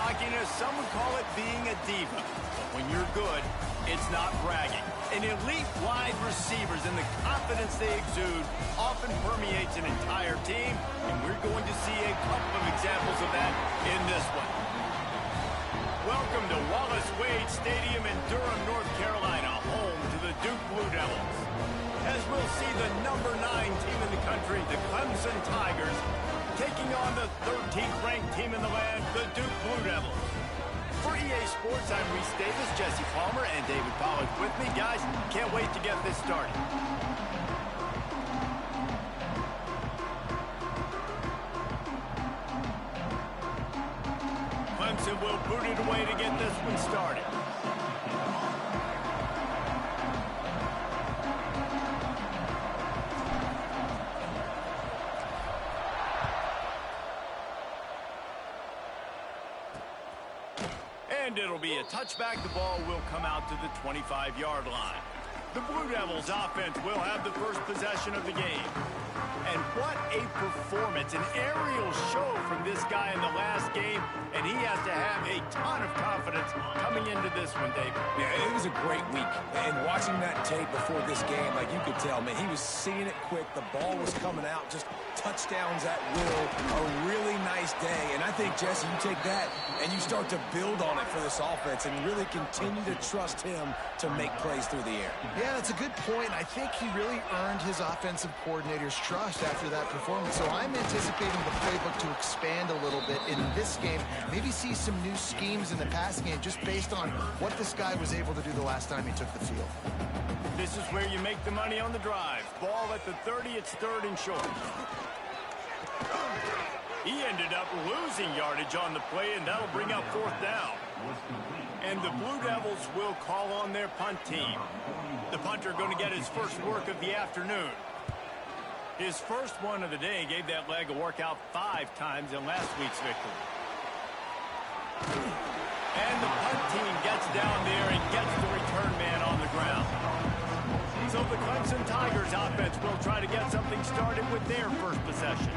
cockiness, some would call it being a diva. But when you're good, it's not bragging. An elite wide receivers and the confidence they exude often permeates an entire team, and we're going to see a couple of examples of that in this one. Welcome to Wallace Wade Stadium in Durham, North Carolina, home to the Duke Blue Devils. As we'll see the #9 team in the country, the Clemson Tigers, taking on the 13th ranked team in the land, the Duke Blue Devils. For EA Sports, I'm Reese Davis, Jesse Palmer, and David Pollack with me. Guys, can't wait to get this started. Clemson will boot it away to get this one started. And it'll be a touchback. The ball will come out to the 25-yard line. The Blue Devils offense will have the first possession of the game. And what a performance, an aerial show from this guy in the last game, and he has to have a ton of confidence coming into this one, David. Yeah, it was a great week, and watching that tape before this game, like you could tell, man, he was seeing it quick, the ball was coming out, just touchdowns at will, a really nice day, and I think, Jesse, you take that and you start to build on it for this offense and really continue to trust him to make plays through the air. Yeah, that's a good point. I think he really earned his offensive coordinator's trust after that performance. So I'm anticipating the playbook to expand a little bit in this game. Maybe see some new schemes in the pass game just based on what this guy was able to do the last time he took the field. This is where you make the money on the drive. Ball at the 30, it's 3rd and short. He ended up losing yardage on the play, and that'll bring up 4th down. And the Blue Devils will call on their punt team. The punter going to get his first work of the afternoon. His first one of the day gave that leg a workout 5 times in last week's victory. And the punt team gets down there and gets the return man on the ground. So the Clemson Tigers offense will try to get something started with their first possession.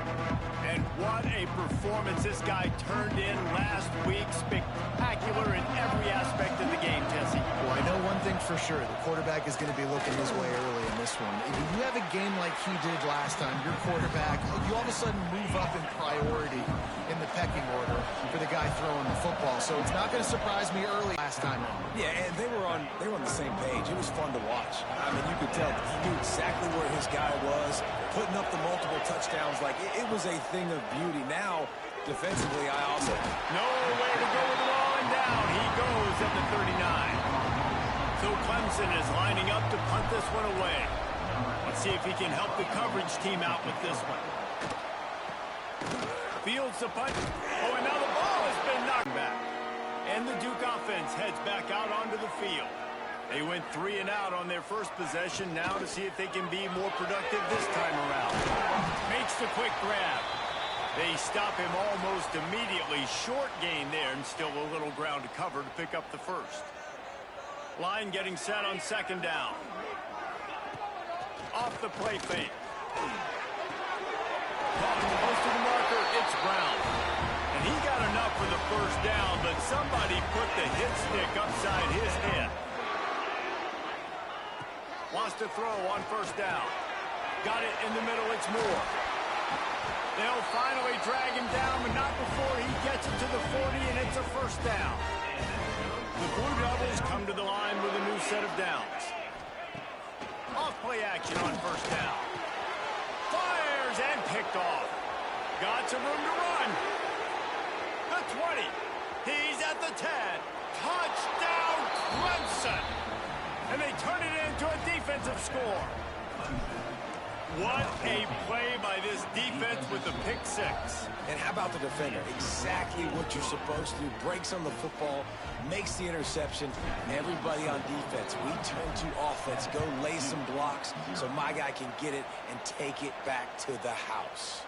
And what a performance this guy turned in last week. Spectacular in every aspect of the game, Jesse. Well, I know one thing for sure. The quarterback is going to be looking his way early in this one. If you have a game like he did last time, your quarterback, you all of a sudden move up in priority in the pecking order for the guy throwing the football. So it's not going to surprise me early last time. Yeah, and they were on the same page. It was fun to watch. I mean, you could tell he knew exactly where his guy was, putting up the multiple touchdowns. Like, it was a thing of beauty. Now, defensively, I also... No way to go with the ball, and down he goes at the 39. So Clemson is lining up to punt this one away. Let's see if he can help the coverage team out with this one. Fields the punt. Oh, and now the ball has been knocked back. And the Duke offense heads back out onto the field. They went 3 and out on their first possession. Now to see if they can be more productive this time around. Makes the quick grab. They stop him almost immediately. Short gain there, and still a little ground to cover to pick up the first. Line getting set on 2nd down. Off the play fake. Close to the marker, it's Brown. And he got enough for the first down, but somebody put the hit stick upside his head. Wants to throw on 1st down. Got it in the middle, it's Moore. They'll finally drag him down, but not before he gets it to the 40, and it's a 1st down. The Blue Devils come to the line with a new set of downs. Off-play action on 1st down. Fires and picked off. Got some room to run. The 20. He's at the 10. Touchdown, Clemson. And they turn it into a defensive score. What a play by this defense with the pick 6. And how about the defender? Exactly what you're supposed to do. Breaks on the football, makes the interception. Everybody on defense, we turn to offense. Go lay some blocks so my guy can get it and take it back to the house.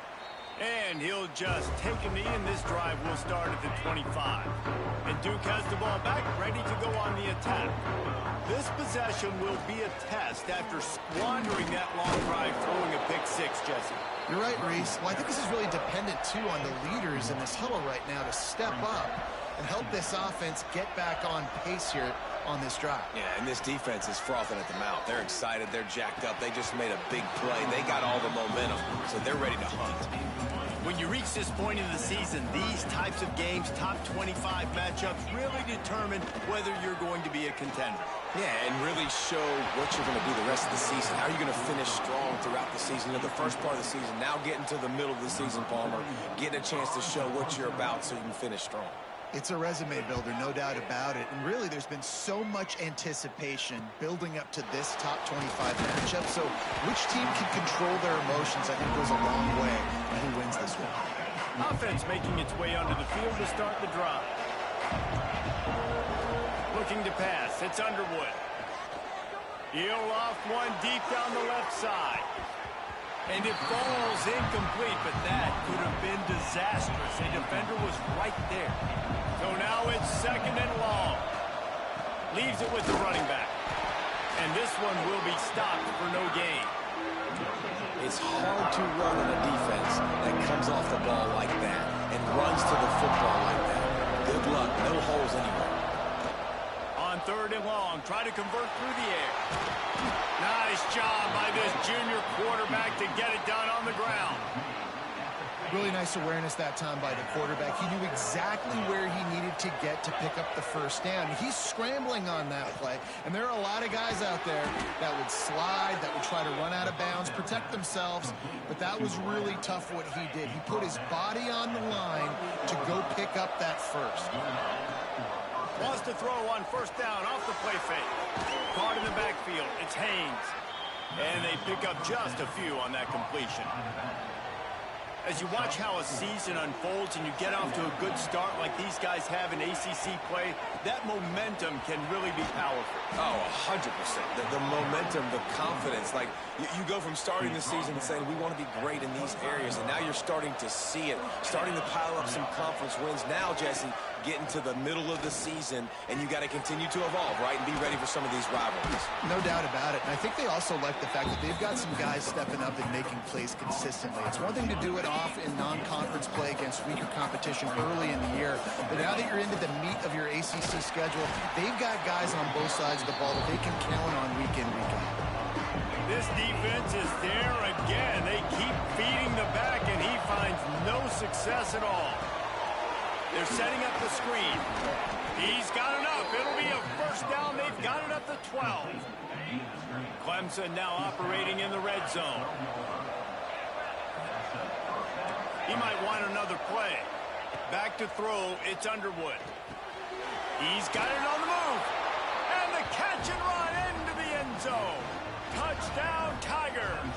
And he'll just take a knee, and this drive will start at the 25. And Duke has the ball back, ready to go on the attack. This possession will be a test after squandering that long drive, throwing a pick 6, Jesse. You're right, Reese. Well, I think this is really dependent, too, on the leaders in this huddle right now to step up and help this offense get back on pace here on this drive. Yeah, and this defense is frothing at the mouth. They're excited. They're jacked up. They just made a big play. They got all the momentum, so they're ready to hunt. When you reach this point in the season, these types of games, top 25 matchups, really determine whether you're going to be a contender. Yeah, and really show what you're going to do the rest of the season. How are you going to finish strong throughout the season? You know, the first part of the season, now getting to the middle of the season, Palmer, getting a chance to show what you're about so you can finish strong. It's a resume builder, no doubt about it. And really, there's been so much anticipation building up to this top 25 matchup. So which team can control their emotions, I think, goes a long way in who wins this one. Offense making its way onto the field to start the drive. Looking to pass. It's Underwood. He'll off one deep down the left side. And it falls incomplete, but that could have been disastrous. A defender was right there. So now it's second and long. Leaves it with the running back. And this one will be stopped for no gain. It's hard to run on a defense that comes off the ball like that and runs to the football like that. Good luck. No holes anywhere. On third and long, try to convert through the air. Nice job by this junior quarterback to get it done on the ground. Really nice awareness that time by the quarterback. He knew exactly where he needed to get to pick up the first down. He's scrambling on that play, and there are a lot of guys out there that would slide, that would try to run out of bounds, protect themselves, but that was really tough what he did. He put his body on the line to go pick up that first. Wants to throw on first down off the play fake. Caught in the backfield. It's Haynes. And they pick up just a few on that completion. As you watch how a season unfolds and you get off to a good start like these guys have in ACC play, that momentum can really be powerful. Oh, 100%. The momentum, the confidence. Like, you go from starting the season and saying, we want to be great in these areas, and now you're starting to see it, starting to pile up some conference wins. Now, Jesse, getting to the middle of the season, and you got to continue to evolve, right, and be ready for some of these rivalries. No doubt about it. And I think they also like the fact that they've got some guys stepping up and making plays consistently. It's one thing to do it off in non-conference play against weaker competition early in the year, but now that you're into the meat of your ACC schedule, they've got guys on both sides of the ball that they can count on week in, week out. This defense is there again. They keep feeding the back, and he finds no success at all. They're setting up the screen. He's got enough. It'll be a first down. They've got it up to 12. Clemson now operating in the red zone. He might want another play. Back to throw. It's Underwood. He's got it on the move. And the catch and run into the end zone. Touchdown, Tigers.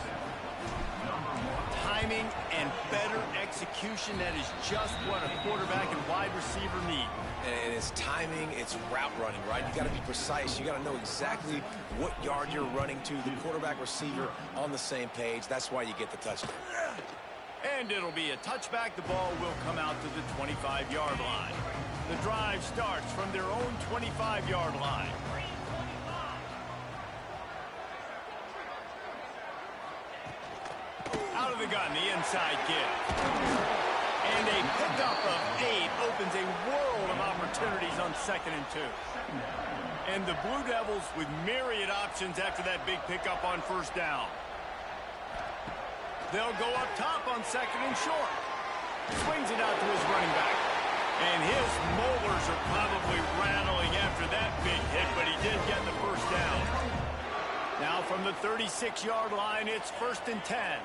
Timing and better execution, that is just what a quarterback and wide receiver need. And it's timing, it's route running, right? You got to be precise. You got to know exactly what yard you're running to. The quarterback, receiver on the same page. That's why you get the touchdown. And it'll be a touchback. The ball will come out to the 25-yard line. The drive starts from their own 25-yard line. Out of the gun, the inside give. And a pickup of 8 opens a world of opportunities on 2nd and 2. And the Blue Devils with myriad options after that big pickup on first down. They'll go up top on 2nd and short. Swings it out to his running back. And his molars are probably rattling after that big hit, but he did get the first down. Now from the 36-yard line, it's 1st and 10.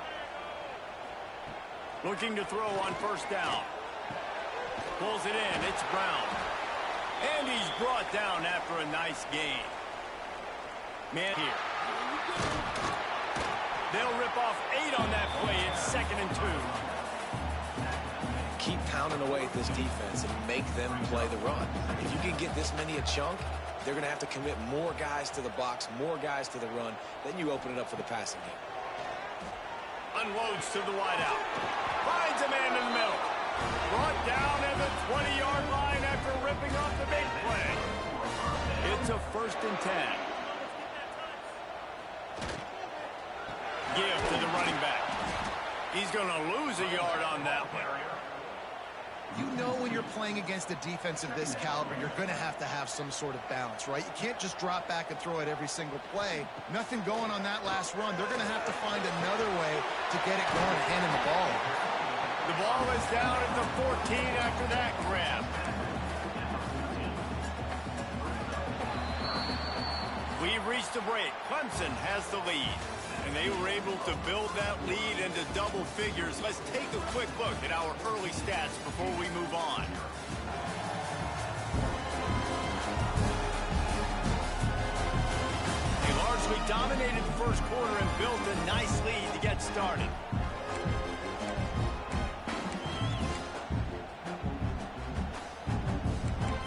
Looking to throw on first down. Pulls it in. It's Brown. And he's brought down after a nice gain. Man here. They'll rip off 8 on that play. It's 2nd and 2. Keep pounding away at this defense and make them play the run. If you can get this many a chunk, they're going to have to commit more guys to the box, more guys to the run. Then you open it up for the passing game. Unloads to the wideout. Finds a man in the middle. Brought down at the 20-yard line after ripping off the big play. It's a 1st and 10. Give to the running back. He's going to lose a yard on that one. You know when you're playing against a defense of this caliber, you're going to have some sort of balance, right? You can't just drop back and throw it every single play. Nothing going on that last run. They're going to have to find another way to get it going, handing the ball. The ball is down at the 14 after that grab. We've reached the break. Clemson has the lead. And they were able to build that lead into double figures. Let's take a quick look at our early stats before we move on. They largely dominated the first quarter and built a nice lead to get started.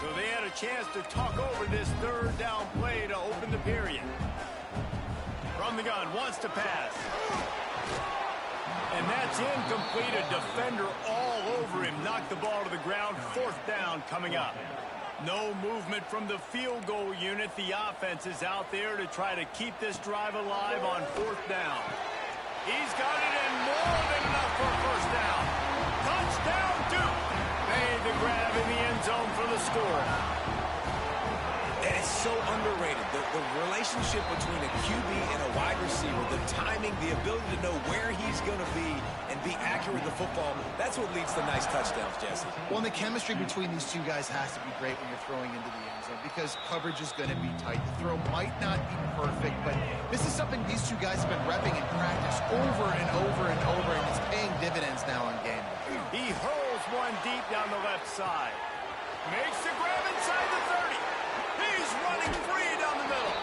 So they had a chance to talk over this third down play to open the period. From the gun, wants to pass. And that's incomplete. A defender all over him. Knocked the ball to the ground. Fourth down coming up. No movement from the field goal unit. The offense is out there to try to keep this drive alive on fourth down. He's got it in more than enough for a first down. Touchdown, Duke. Made the grab in the end zone for the score. And it's so underrated. The relationship between a QB and a wide receiver, the timing, the ability to know where he's going to be and be accurate with the football, that's what leads to nice touchdowns, Jesse. Well, and the chemistry between these two guys has to be great when you're throwing into the end zone because coverage is going to be tight. The throw might not be perfect, but this is something these two guys have been repping in practice over and over and over, and it's paying dividends now on game. He hurls one deep down the left side. Makes the grab inside the 30. He's running free down the middle.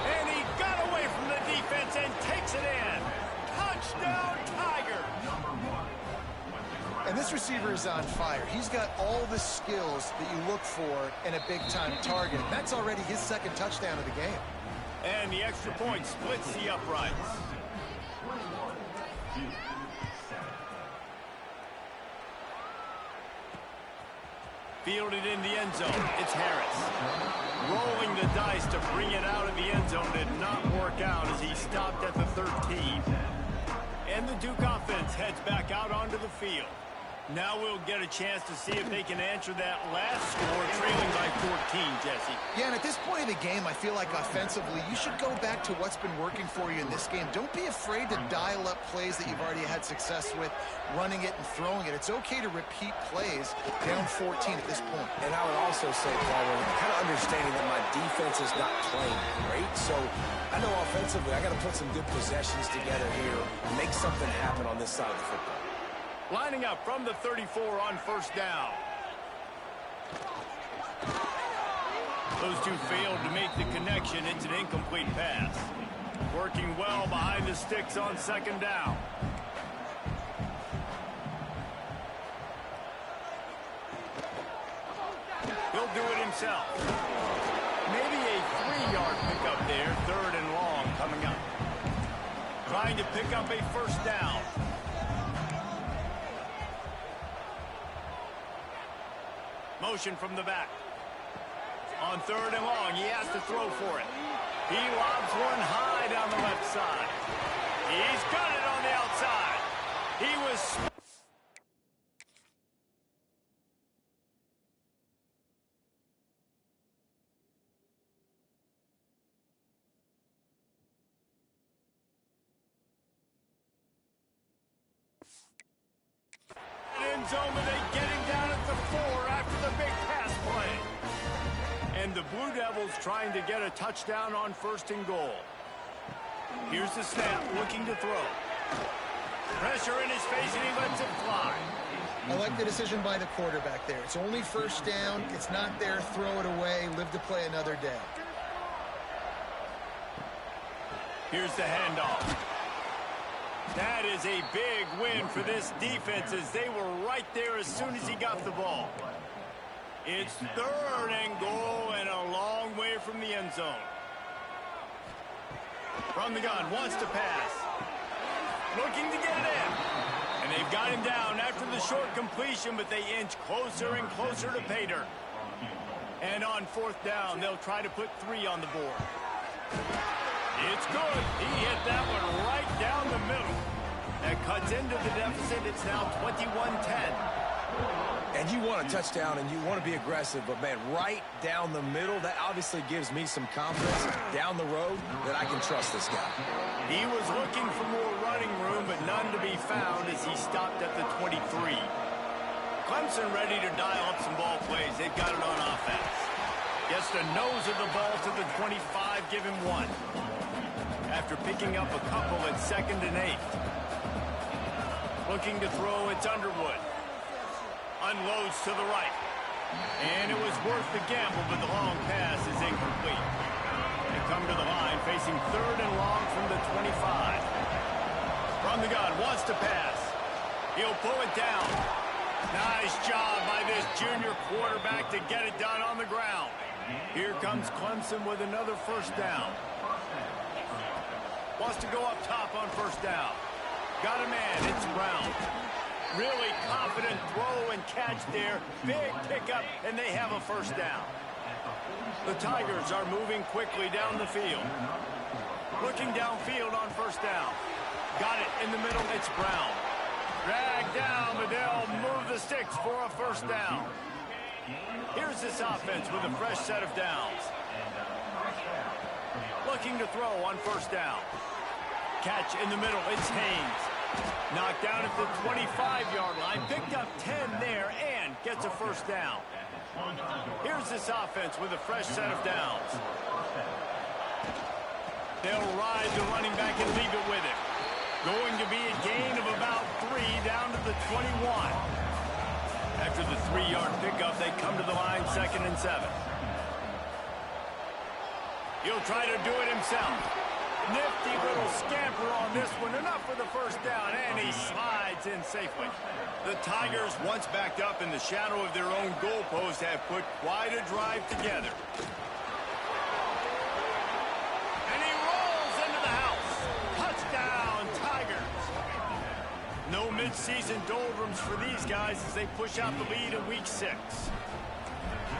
And he got away from the defense and takes it in. Touchdown, Tiger. And this receiver is on fire. He's got all the skills that you look for in a big-time target. That's already his second touchdown of the game. And the extra point splits the uprights. Fielded in the end zone. It's Harris. Rolling the dice to bring it out of the end zone did not work out as he stopped at the 13. And the Duke offense heads back out onto the field. Now we'll get a chance to see if they can answer that last score, trailing by 14, Jesse. Yeah, and at this point of the game, I feel like offensively, you should go back to what's been working for you in this game. Don't be afraid to dial up plays that you've already had success with, running it and throwing it. It's okay to repeat plays down 14 at this point. And I would also say, Paul, kind of understanding that my defense is not playing great, so I know offensively I got to put some good possessions together here, make something happen on this side of the football. Lining up from the 34 on first down. Those two failed to make the connection. It's an incomplete pass. Working well behind the sticks on second down. He'll do it himself. Maybe a 3-yard pickup there. Third and long coming up. Trying to pick up a first down. Motion from the back. On third and long, he has to throw for it. He lobs one high down the left side. He's got it on the outside. He was... end zone, but they get him down at the 4 after the big pass play. And the Blue Devils trying to get a touchdown on first and goal. Here's the snap, looking to throw. Pressure in his face, and he lets it fly. I like the decision by the quarterback there. It's only first down. It's not there. Throw it away. Live to play another day. Here's the handoff. That is a big win for this defense as they were right there as soon as he got the ball. It's third and goal and a long way from the end zone. From the gun, wants to pass. Looking to get it in. And they've got him down after the short completion, but they inch closer and closer to pay dirt. And on fourth down, they'll try to put 3 on the board. It's good. He hit that one right down the middle. That cuts into the deficit. It's now 21-10. And you want a touchdown and you want to be aggressive, but, man, right down the middle, that obviously gives me some confidence down the road that I can trust this guy. He was looking for more running room, but none to be found as he stopped at the 23. Clemson ready to dial up some ball plays. They've got it on offense. Gets the nose of the ball to the 25, give him 1. After picking up a couple at 2nd and 8. Looking to throw, it's Underwood. Unloads to the right. And it was worth the gamble, but the long pass is incomplete. They come to the line, facing 3rd and long from the 25. From the gun, wants to pass. He'll pull it down. Nice job by this junior quarterback to get it done on the ground. Here comes Clemson with another first down. Wants to go up top on first down. Got a man, it's Brown. Really confident throw and catch there. Big pickup, and they have a first down. The Tigers are moving quickly down the field. Looking downfield on first down. Got it in the middle, it's Brown. Dragged down, but they'll move the sticks for a first down. Here's this offense with a fresh set of downs. Looking to throw on first down. Catch in the middle, it's Haynes. Knocked down at the 25-yard line. Picked up 10 there and gets a first down. Here's this offense with a fresh set of downs. They'll ride the running back and leave it with him. Going to be a gain of about 3 down to the 21. After the 3-yard pickup, they come to the line 2nd and 7. He'll try to do it himself. Nifty little scamper on this one. Enough for the first down, and he slides in safely. The Tigers, once backed up in the shadow of their own goalpost, have put quite a drive together. And he rolls into the house. Touchdown, Tigers. No midseason doldrums for these guys as they push out the lead in Week 6.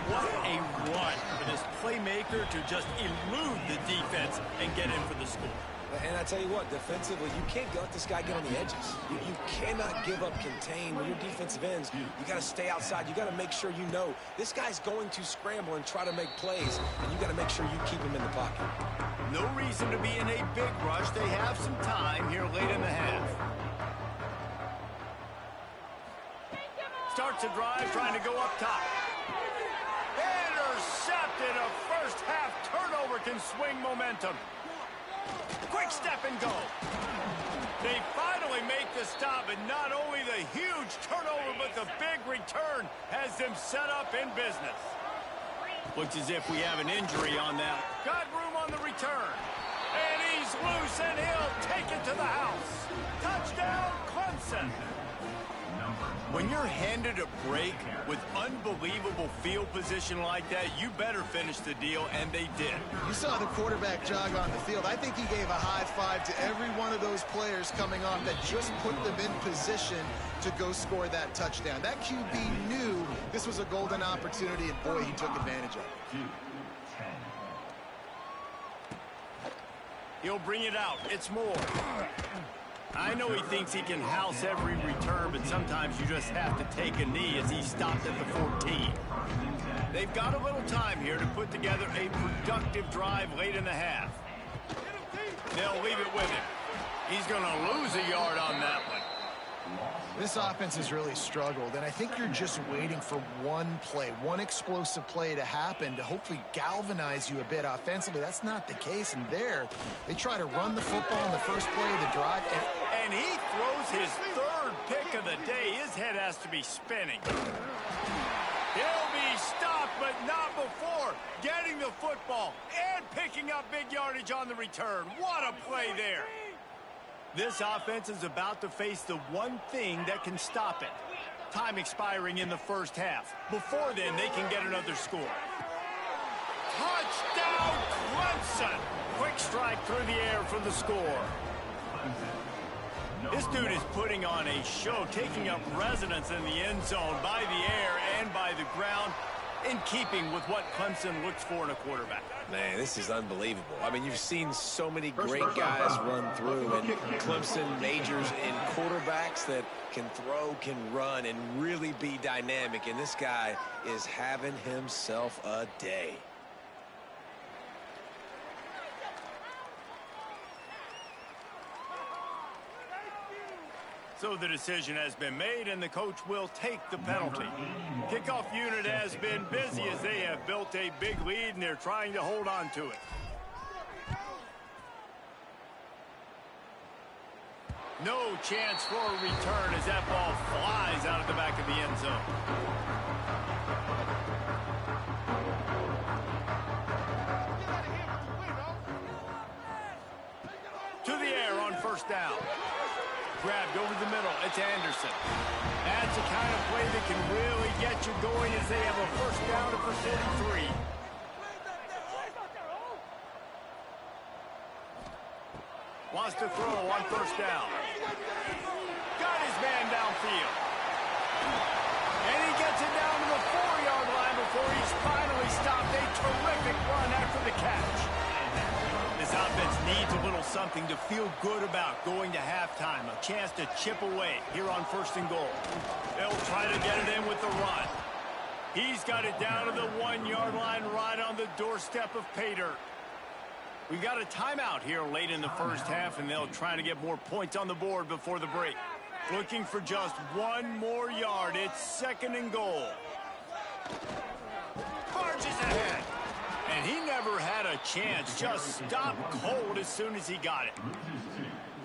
What a run for this playmaker to just elude the defense and get in for the score. And I tell you what, defensively, you can't let this guy get on the edges. You cannot give up contain. When your defensive ends, you got to stay outside. You got to make sure you know this guy's going to scramble and try to make plays, and you got to make sure you keep him in the pocket. No reason to be in a big rush. They have some time here late in the half. Starts a drive, trying to go up top. Intercepted. A first-half turnover can swing momentum. Quick step and go. They finally make the stop, and not only the huge turnover, but the big return has them set up in business. Looks as if we have an injury on that. Got room on the return. And he's loose, and he'll take it to the house. Touchdown, Clemson. When you're handed a break with unbelievable field position like that, you better finish the deal, and they did. You saw the quarterback jog on the field. I think he gave a high five to every one of those players coming off that just put them in position to go score that touchdown. That QB knew this was a golden opportunity, and boy, he took advantage of it. He'll bring it out. It's Moore. I know he thinks he can house every return, but sometimes you just have to take a knee as he stopped at the 14. They've got a little time here to put together a productive drive late in the half. They'll leave it with him. He's going to lose a yard on that one. This offense has really struggled, and I think you're just waiting for one play, one explosive play to happen to hopefully galvanize you a bit offensively. That's not the case, and there, they try to run the football in the first play of the drive. And he throws his third pick of the day. His head has to be spinning. He'll be stopped, but not before getting the football and picking up big yardage on the return. What a play there. This offense is about to face the one thing that can stop it. Time expiring in the first half. Before then, they can get another score. Touchdown, Clemson! Quick strike through the air for the score. This dude is putting on a show, taking up residence in the end zone by the air and by the ground. in keeping with what Clemson looks for in a quarterback. Man, this is unbelievable. I mean, you've seen so many great guys run through, and Clemson majors in quarterbacks that can throw, can run, and really be dynamic, and this guy is having himself a day. So the decision has been made, and the coach will take the penalty. Kickoff unit has been busy as they have built a big lead, and they're trying to hold on to it. No chance for a return as that ball flies out of the back of the end zone. To the air on first down. Grabbed over the middle. It's Anderson. That's the kind of play that can really get you going as they have a first down at the 43. Wants to throw on first down. Got his man downfield. And he gets it down to the 4-yard line before he's finally stopped. A terrific run after the catch. This offense needs a little something to feel good about going to halftime. A chance to chip away here on first and goal. They'll try to get it in with the run. He's got it down to the 1-yard line right on the doorstep of pay dirt. We've got a timeout here late in the first half, and they'll try to get more points on the board before the break. Looking for just one more yard. It's second and goal. Barges ahead. And he never had a chance. Just stopped cold as soon as he got it.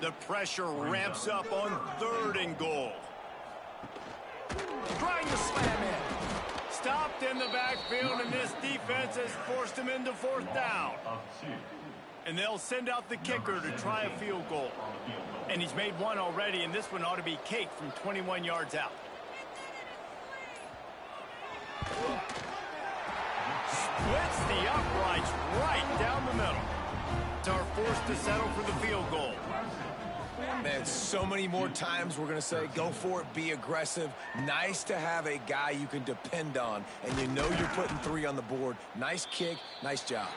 The pressure ramps up on third and goal. Trying to slam in. Stopped in the backfield, and this defense has forced him into fourth down. And they'll send out the kicker to try a field goal. And he's made one already, and this one ought to be cake from 21 yards out. Splits the uprights right down the middle. Are forced to settle for the field goal. Man, so many more times we're going to say, go for it, be aggressive. Nice to have a guy you can depend on, and you know you're putting 3 on the board. Nice kick, nice job.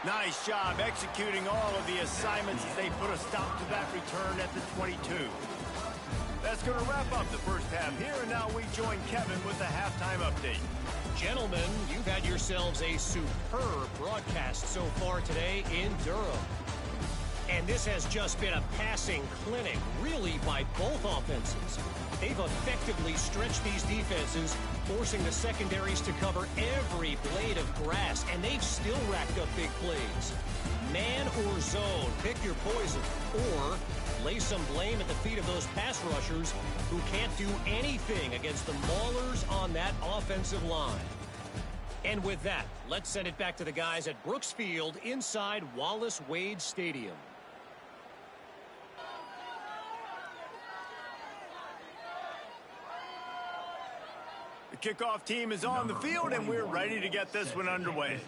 Nice job executing all of the assignments as they put a stop to that return at the 22. That's going to wrap up the first half here, and now we join Kevin with the halftime update. Gentlemen, you've had yourselves a superb broadcast so far today in Durham. And this has just been a passing clinic, really, by both offenses. They've effectively stretched these defenses, forcing the secondaries to cover every blade of grass, and they've still racked up big plays. Man or zone, pick your poison, or lay some blame at the feet of those pass rushers who can't do anything against the maulers on that offensive line. And with that, let's send it back to the guys at Brooks Field inside Wallace Wade Stadium. The kickoff team is on the field, and we're ready to get this one underway.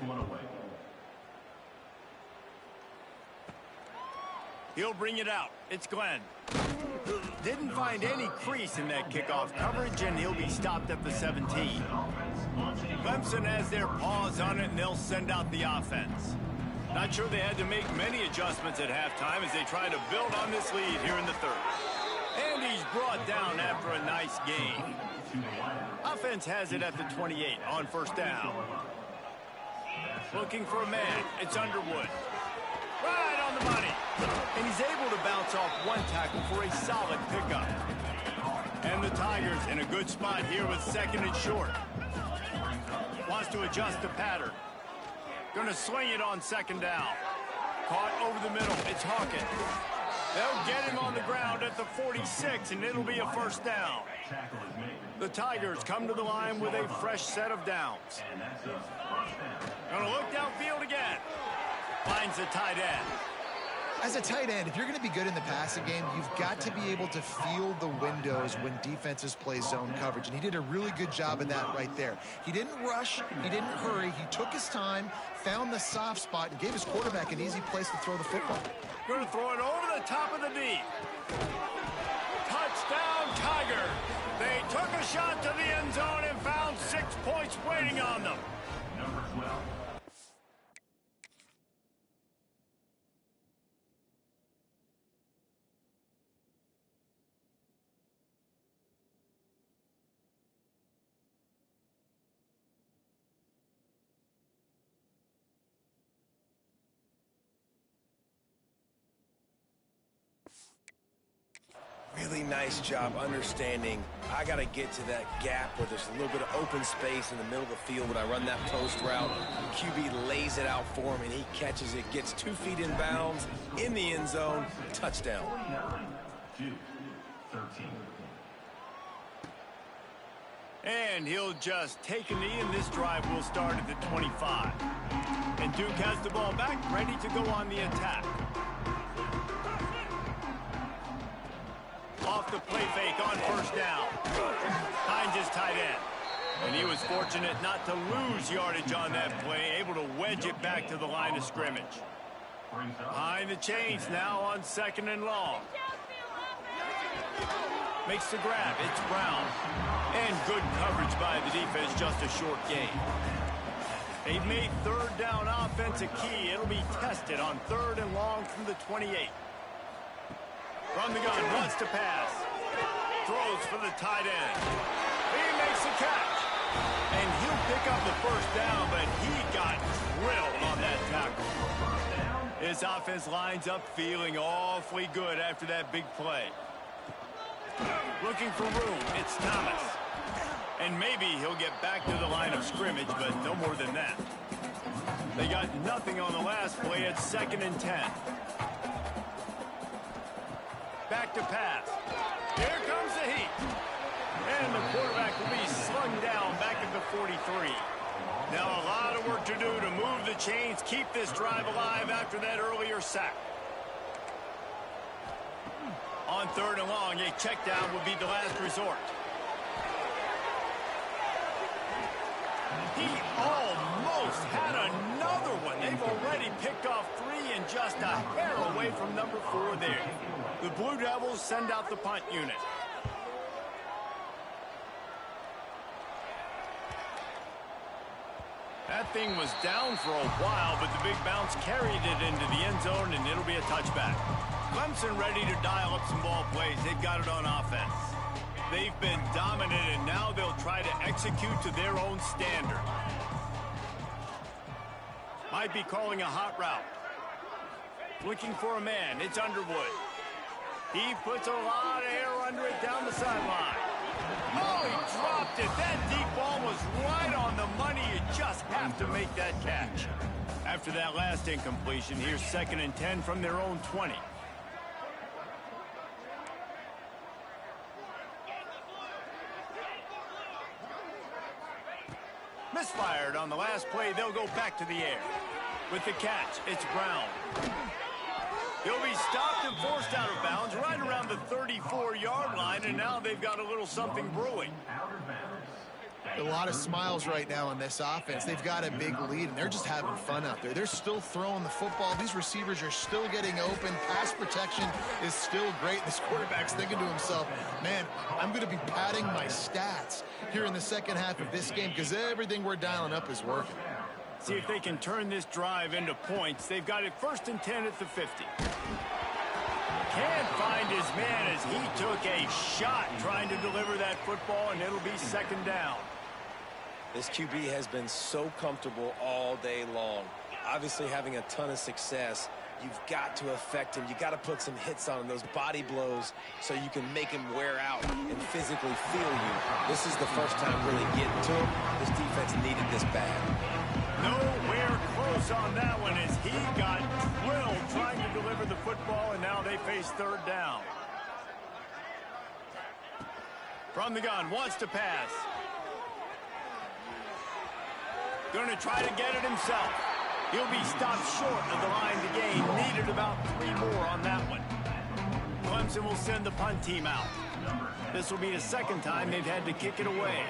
He'll bring it out. It's Glenn. Didn't find any crease in that kickoff coverage, and he'll be stopped at the 17. Clemson has their paws on it, and they'll send out the offense. Not sure they had to make many adjustments at halftime as they try to build on this lead here in the third. And he's brought down after a nice game. Offense has it at the 28 on first down. Looking for a man. It's Underwood. Right on the money. And he's able to bounce off one tackle for a solid pickup. And the Tigers in a good spot here with second and short. Wants to adjust the pattern. Going to sling it on second down. Caught over the middle. It's Hawkins. They'll get him on the ground at the 46, and it'll be a first down. The Tigers come to the line with a fresh set of downs. Going to look downfield again. Finds the tight end. As a tight end, if you're going to be good in the passing game, you've got to be able to feel the windows when defenses play zone coverage. And he did a really good job of that right there. He didn't rush. He didn't hurry. He took his time, found the soft spot, and gave his quarterback an easy place to throw the football. Going to throw it over the top of the deep. Touchdown, Tiger. They took a shot to the end zone and found 6 points waiting waiting on them. Number 12. Really nice job understanding I got to get to that gap where there's a little bit of open space in the middle of the field when I run that post route. QB lays it out for him, and he catches it, gets 2 feet in bounds, in the end zone, touchdown. 49-13. And he'll just take a knee, and this drive will start at the 25. And Duke has the ball back, ready to go on the attack. Off the play fake on first down. Finds his tight end. And he was fortunate not to lose yardage on that play, able to wedge it back to the line of scrimmage. Behind the chains now on 2nd and long. Makes the grab. It's Brown. And good coverage by the defense, just a short gain. They've made 3rd down offense a key. It'll be tested on 3rd and long from the 28. From the gun, wants to pass. Throws for the tight end. He makes the catch. And he'll pick up the 1st down, but he got drilled on that tackle. His offense lines up feeling awfully good after that big play. Looking for room, it's Thomas. And maybe he'll get back to the line of scrimmage, but no more than that. They got nothing on the last play at 2nd and 10. Back to pass. Here comes the heat. And the quarterback will be slung down back at the 43. Now a lot of work to do to move the chains, keep this drive alive after that earlier sack. On 3rd and long, a check down will be the last resort. He almost had another one. They've already picked off 3 and just a hair away from number 4 there. The Blue Devils send out the punt unit. That thing was down for a while, but the big bounce carried it into the end zone, and it'll be a touchback. Clemson ready to dial up some ball plays. They've got it on offense. They've been dominant, and now they'll try to execute to their own standard. Might be calling a hot route. Looking for a man. It's Underwood. He puts a lot of air under it down the sideline. Oh, he dropped it. That deep ball was right on the money. You just have to make that catch. After that last incompletion, here's 2nd and 10 from their own 20. Misfired on the last play. They'll go back to the air. With the catch, it's Brown. He'll be stopped and forced out of bounds right around the 34-yard line, and now they've got a little something brewing. A lot of smiles right now on this offense. They've got a big lead, and they're just having fun out there. They're still throwing the football. These receivers are still getting open. Pass protection is still great. This quarterback's thinking to himself, man, I'm going to be padding my stats here in the second half of this game because everything we're dialing up is working. See if they can turn this drive into points. They've got it 1st and 10 at the 50. Can't find his man as he took a shot trying to deliver that football, and it'll be 2nd down. This QB has been so comfortable all day long. Obviously having a ton of success. You've got to affect him. You've got to put some hits on him, those body blows, so you can make him wear out and physically feel you. This is the first time really getting to him. This defense needed this bad. Nowhere close on that one as he got drilled trying to deliver the football, and now they face 3rd down. From the gun, wants to pass. Going to try to get it himself. He'll be stopped short of the line to gain. Needed about 3 more on that one. Clemson will send the punt team out. This will be the 2nd time they've had to kick it away.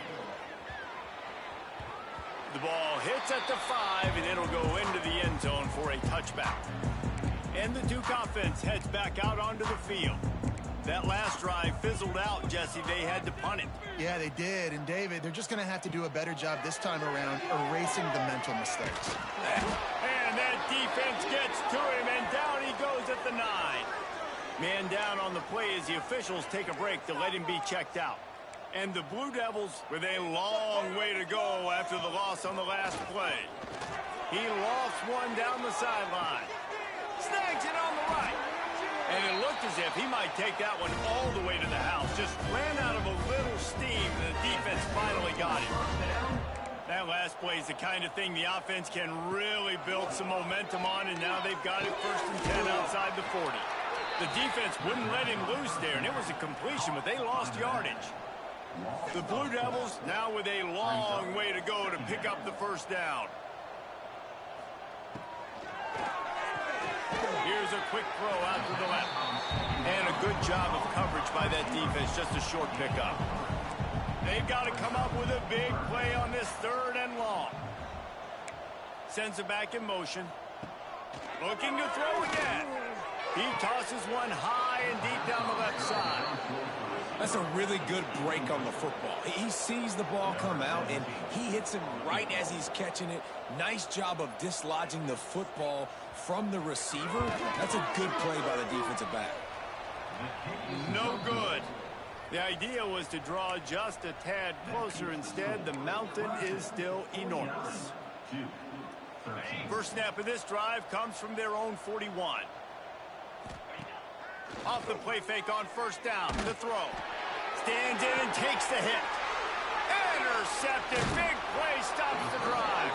The ball hits at the 5, and it'll go into the end zone for a touchback. And the Duke offense heads back out onto the field. That last drive fizzled out, Jesse. They had to punt it. Yeah, they did. And, David, they're just going to have to do a better job this time around erasing the mental mistakes. And that defense gets to him, and down he goes at the 9. Man down on the play as the officials take a break to let him be checked out. And the Blue Devils with a long way to go after the loss on the last play. He lost one down the sideline. Snags it on the right. And it looked as if he might take that one all the way to the house. Just ran out of a little steam, and the defense finally got him. That last play is the kind of thing the offense can really build some momentum on, and now they've got it 1st and 10 outside the 40. The defense wouldn't let him loose there, and it was a completion, but they lost yardage. The Blue Devils now with a long way to go to pick up the 1st down. Here's a quick throw out to the left. And a good job of coverage by that defense, just a short pickup. They've got to come up with a big play on this 3rd and long. Sends it back in motion. Looking to throw again. He tosses one high and deep down the left side. That's a really good break on the football. He sees the ball come out, and he hits him right as he's catching it. Nice job of dislodging the football from the receiver. That's a good play by the defensive back. No good. The idea was to draw just a tad closer. Instead, the mountain is still enormous. First snap of this drive comes from their own 41. Off the play fake on 1st down. The throw. Stands in and takes the hit. Intercepted. Big play stops the drive.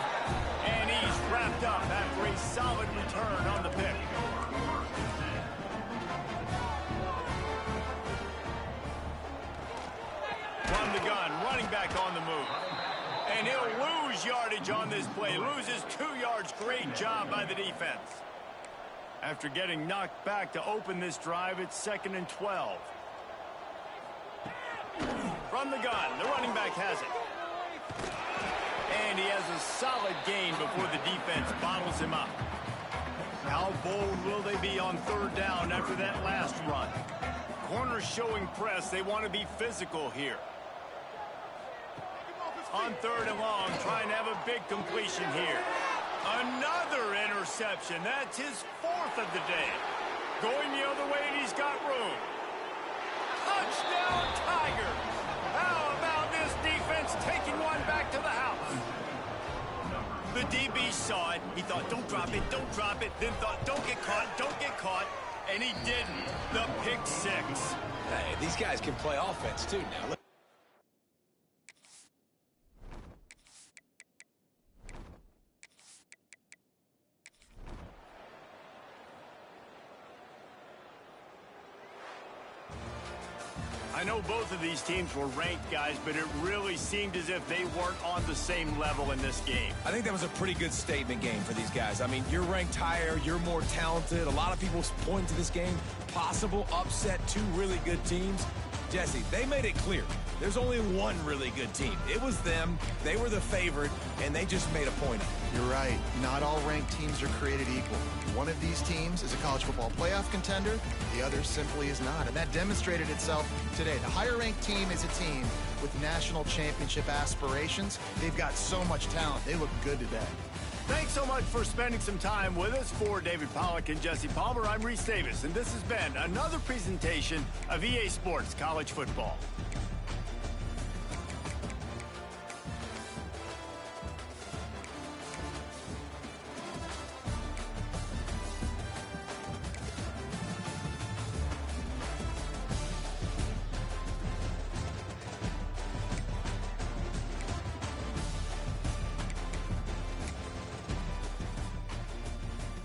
And he's wrapped up after a solid return on the pick. From the gun, running back on the move. And he'll lose yardage on this play. Loses 2 yards. Great job by the defense. After getting knocked back to open this drive, it's 2nd and 12. From the gun, the running back has it. And he has a solid gain before the defense bottles him up. How bold will they be on 3rd down after that last run? Corners showing press. They want to be physical here. On 3rd and long, trying to have a big completion here. Another interception. That's his 4th of the day. Going the other way, and he's got room. Touchdown, Tigers! How about this defense taking one back to the house? The DB saw it. He thought, don't drop it, don't drop it. Then thought, don't get caught, don't get caught. And he didn't. The pick 6. Hey, these guys can play offense, too, now. I know both of these teams were ranked, guys, but it really seemed as if they weren't on the same level in this game. I think that was a pretty good statement game for these guys. I mean, you're ranked higher, you're more talented. A lot of people point to this game. Possible upset, 2 really good teams. Jesse, they made it clear. There's only one really good team. It was them. They were the favorite, and they just made a point of it. You're right. Not all ranked teams are created equal. One of these teams is a college football playoff contender. The other simply is not. And that demonstrated itself today. The higher-ranked team is a team with national championship aspirations. They've got so much talent. They look good today. Thanks so much for spending some time with us. For David Pollack and Jesse Palmer, I'm Reese Davis, and this has been another presentation of EA Sports College Football.